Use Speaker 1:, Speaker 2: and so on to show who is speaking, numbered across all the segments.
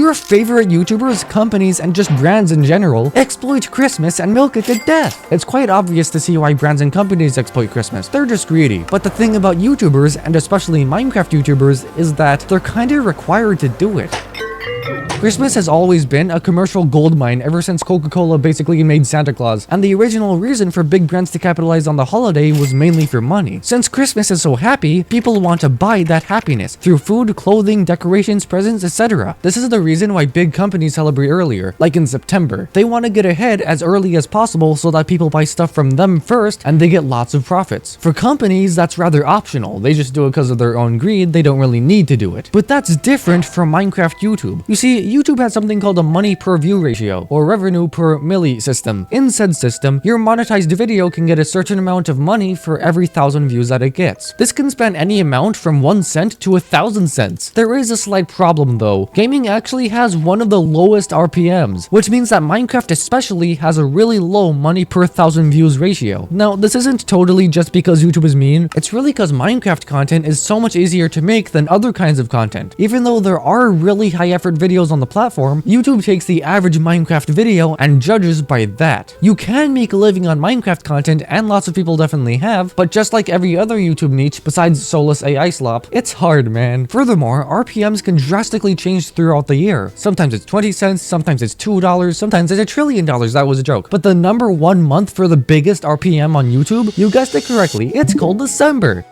Speaker 1: Your favorite YouTubers, companies, and just brands in general exploit Christmas and milk it to death. It's quite obvious to see why brands and companies exploit Christmas. They're just greedy. But the thing about YouTubers, and especially Minecraft YouTubers, is that they're kinda required to do it. Christmas has always been a commercial goldmine ever since Coca-Cola basically made Santa Claus, and the original reason for big brands to capitalize on the holiday was mainly for money. Since Christmas is so happy, people want to buy that happiness through food, clothing, decorations, presents, etc. This is the reason why big companies celebrate earlier, like in September. They want to get ahead as early as possible so that people buy stuff from them first and they get lots of profits. For companies, that's rather optional. They just do it because of their own greed, they don't really need to do it. But that's different from Minecraft YouTube. You see, YouTube has something called a money per view ratio, or revenue per milli system. In said system, your monetized video can get a certain amount of money for every 1,000 views that it gets. This can span any amount from 1 cent to 1,000 cents. There is a slight problem though. Gaming actually has one of the lowest RPMs, which means that Minecraft especially has a really low money per 1,000 views ratio. Now, this isn't totally just because YouTube is mean, it's really because Minecraft content is so much easier to make than other kinds of content. Even though there are really high effort videos on the platform, YouTube takes the average Minecraft video and judges by that. You can make a living on Minecraft content, and lots of people definitely have, but just like every other YouTube niche besides soulless AI slop, it's hard, man. Furthermore, RPMs can drastically change throughout the year. Sometimes it's 20 cents, sometimes it's $2, sometimes it's $1 trillion, that was a joke. But the #1 month for the biggest RPM on YouTube, you guessed it correctly, it's called December.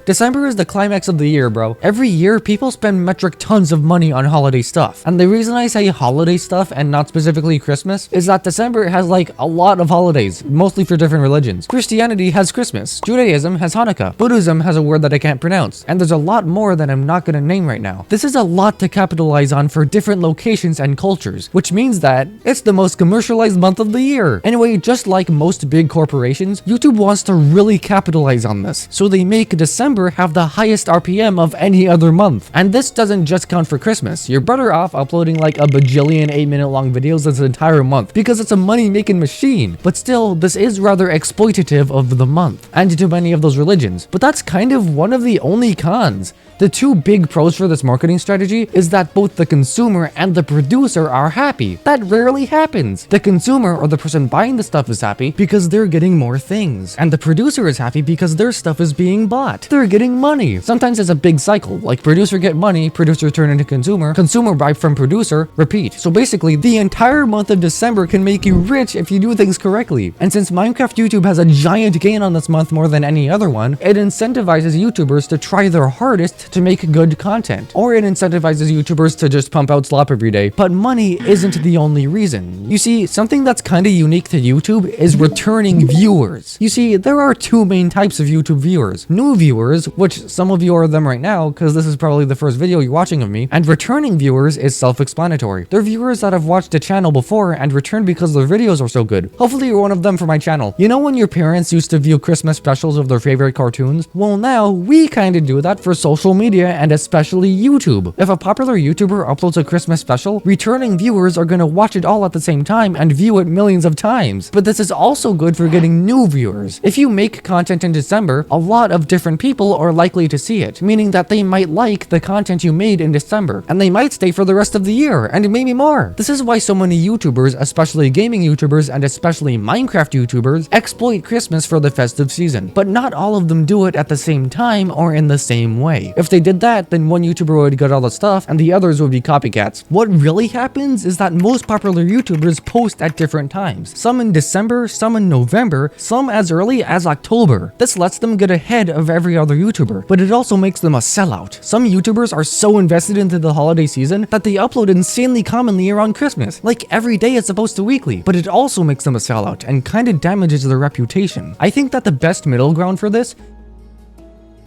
Speaker 1: December is the climax of the year, bro. Every year, people spend metric tons of money on holiday stuff. And the reason I say holiday stuff and not specifically Christmas is that December has like a lot of holidays, mostly for different religions. Christianity has Christmas, Judaism has Hanukkah, Buddhism has a word that I can't pronounce, and there's a lot more that I'm not gonna name right now. This is a lot to capitalize on for different locations and cultures, which means that it's the most commercialized month of the year. Anyway, just like most big corporations, YouTube wants to really capitalize on this, so they make December have the highest RPM of any other month. And this doesn't just count for Christmas. You're better off uploading like a bajillion 8-minute long videos this entire month because it's a money-making machine. But still, this is rather exploitative of the month and to many of those religions. But that's kind of one of the only cons. The two big pros for this marketing strategy is that both the consumer and the producer are happy. That rarely happens. The consumer or the person buying the stuff is happy because they're getting more things. And the producer is happy because their stuff is being bought. They're getting money. Sometimes it's a big cycle, like producer get money, producer turn into consumer, consumer buy from producer, repeat. So basically, the entire month of December can make you rich if you do things correctly. And since Minecraft YouTube has a giant gain on this month more than any other one, it incentivizes YouTubers to try their hardest to make good content. Or it incentivizes YouTubers to just pump out slop every day. But money isn't the only reason. You see, something that's kinda unique to YouTube is returning viewers. You see, there are two main types of YouTube viewers. New viewers, which some of you are them right now because this is probably the first video you're watching of me, and returning viewers is self-explanatory. They're viewers that have watched a channel before and returned because their videos are so good. Hopefully you're one of them for my channel. You know when your parents used to view Christmas specials of their favorite cartoons? Well, now we kinda do that for social media and especially YouTube. If a popular YouTuber uploads a Christmas special, returning viewers are gonna watch it all at the same time and view it millions of times. But this is also good for getting new viewers. If you make content in December, a lot of different people are likely to see it, meaning that they might like the content you made in December, and they might stay for the rest of the year, and maybe more. This is why so many YouTubers, especially gaming YouTubers and especially Minecraft YouTubers, exploit Christmas for the festive season. But not all of them do it at the same time or in the same way. If they did that, then one YouTuber would get all the stuff and the others would be copycats. What really happens is that most popular YouTubers post at different times. Some in December, some in November, some as early as October. This lets them get ahead of every other YouTuber, but it also makes them a sellout. Some YouTubers are so invested into the holiday season that they upload insanely commonly around Christmas, like every day as opposed to weekly, but it also makes them a sellout and kinda damages their reputation. I think that the best middle ground for this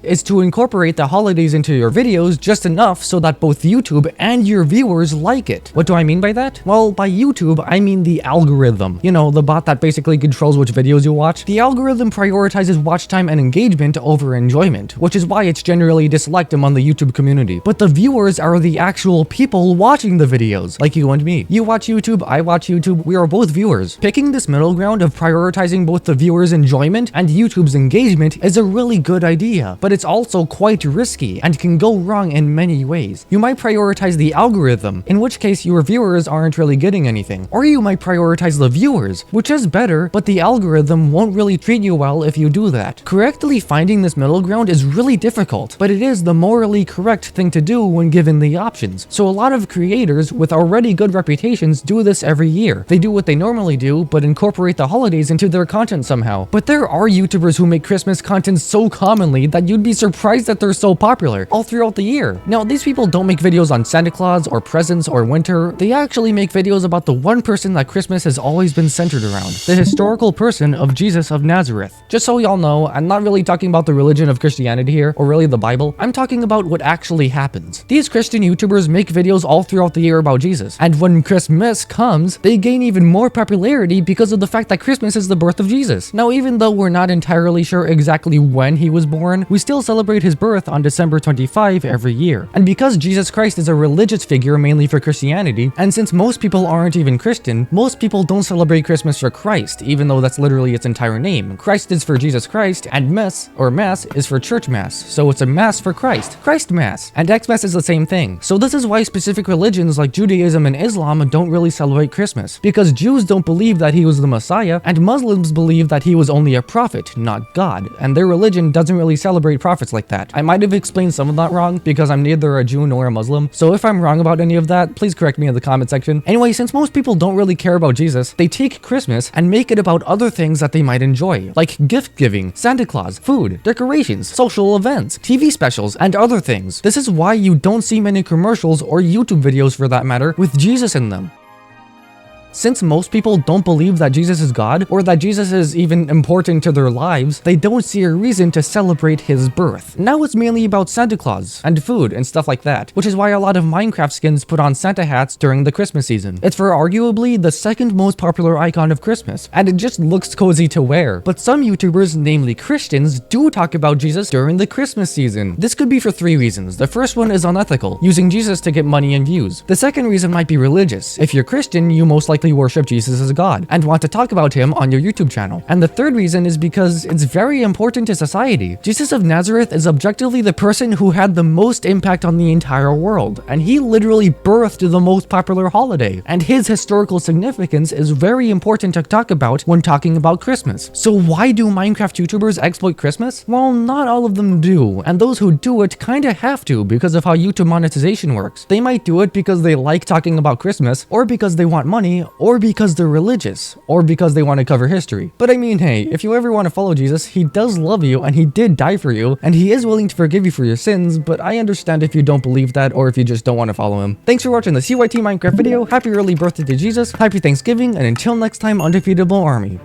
Speaker 1: is to incorporate the holidays into your videos just enough so that both YouTube and your viewers like it. What do I mean by that? Well, by YouTube, I mean the algorithm. You know, the bot that basically controls which videos you watch. The algorithm prioritizes watch time and engagement over enjoyment, which is why it's generally disliked among the YouTube community. But the viewers are the actual people watching the videos, like you and me. You watch YouTube, I watch YouTube, we are both viewers. Picking this middle ground of prioritizing both the viewers' enjoyment and YouTube's engagement is a really good idea, but it's also quite risky and can go wrong in many ways. You might prioritize the algorithm, in which case your viewers aren't really getting anything. Or you might prioritize the viewers, which is better, but the algorithm won't really treat you well if you do that. Correctly finding this middle ground is really difficult, but it is the morally correct thing to do when given the options. So a lot of creators with already good reputations do this every year. They do what they normally do, but incorporate the holidays into their content somehow. But there are YouTubers who make Christmas content so commonly that you'd be surprised that they're so popular all throughout the year. Now, these people don't make videos on Santa Claus or presents or winter. They actually make videos about the one person that Christmas has always been centered around, the historical person of Jesus of Nazareth. Just so y'all know, I'm not really talking about the religion of Christianity here, or really the Bible. I'm talking about what actually happens. These Christian YouTubers make videos all throughout the year about Jesus, and when Christmas comes, they gain even more popularity because of the fact that Christmas is the birth of Jesus. Now, even though we're not entirely sure exactly when he was born, we still celebrate his birth on December 25 every year. And because Jesus Christ is a religious figure mainly for Christianity, and since most people aren't even Christian, most people don't celebrate Christmas for Christ, even though that's literally its entire name. Christ is for Jesus Christ, and Mass is for church mass, so it's a mass for Christ, Christ Mass. And Xmas is the same thing. So this is why specific religions like Judaism and Islam don't really celebrate Christmas, because Jews don't believe that he was the Messiah, and Muslims believe that he was only a prophet, not God, and their religion doesn't really celebrate prophets like that. I might have explained some of that wrong, because I'm neither a Jew nor a Muslim, so if I'm wrong about any of that, please correct me in the comment section. Anyway, since most people don't really care about Jesus, they take Christmas and make it about other things that they might enjoy, like gift giving, Santa Claus, food, decorations, social events, TV specials, and other things. This is why you don't see many commercials or YouTube videos for that matter with Jesus in them. Since most people don't believe that Jesus is God, or that Jesus is even important to their lives, they don't see a reason to celebrate his birth. Now it's mainly about Santa Claus, and food, and stuff like that, which is why a lot of Minecraft skins put on Santa hats during the Christmas season. It's for arguably the second most popular icon of Christmas, and it just looks cozy to wear. But some YouTubers, namely Christians, do talk about Jesus during the Christmas season. This could be for 3 reasons. The first one is unethical, using Jesus to get money and views. The second reason might be religious. If you're Christian, you most likely worship Jesus as a god and want to talk about him on your YouTube channel. And the third reason is because it's very important to society. Jesus of Nazareth is objectively the person who had the most impact on the entire world, and he literally birthed the most popular holiday, and his historical significance is very important to talk about when talking about Christmas. So why do Minecraft YouTubers exploit Christmas? Well, not all of them do, and those who do it kinda have to because of how YouTube monetization works. They might do it because they like talking about Christmas, or because they want money, or because they're religious, or because they want to cover history. But I mean, hey, if you ever want to follow Jesus, he does love you and he did die for you, and he is willing to forgive you for your sins, but I understand if you don't believe that or if you just don't want to follow him. Thanks for watching the CYT Minecraft video, happy early birthday to Jesus, happy Thanksgiving, and until next time, undefeatable army.